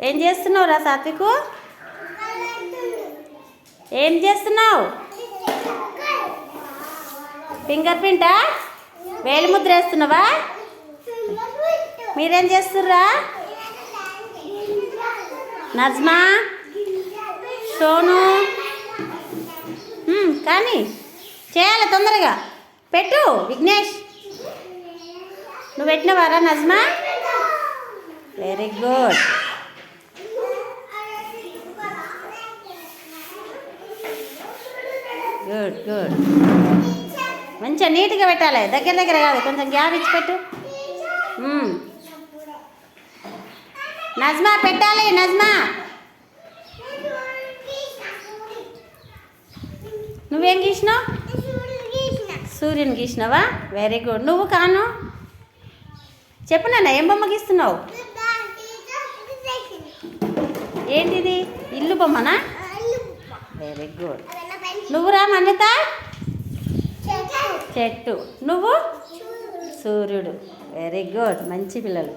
ఏం చేస్తున్నావు రా సాత్వికు? ఏం చేస్తున్నావు? ఫింగర్ ప్రింటా? వేలి ముద్ర వేస్తున్నావా? మీరేం చేస్తుర్రా? నజ్మా, సోను, కానీ చేయాలి తొందరగా. పెట్టు విఘ్నేష్. నువ్వు పెట్టినవారా Najma? Very good. Good good. మంచిగా నీట్గా పెట్టాలి, దగ్గర దగ్గర కాదు, కొంచెం గ్యాప్ ఇచ్చి పెట్టు. నజ్మా పెట్టాలి. నజ్మా నువ్వేం గీసినావు? సూర్యుని గీసినావా? Very good. నువ్వు కాను చెప్పు నాన్న, ఏం బొమ్మ గీస్తున్నావు? ఏంటిది? ఇల్లు బొమ్మనా? Very good. నువ్వు రా మన్నిత? చెట్టు. నువ్వు? సూర్యుడు. వెరీ గుడ్, మంచి పిల్లలు.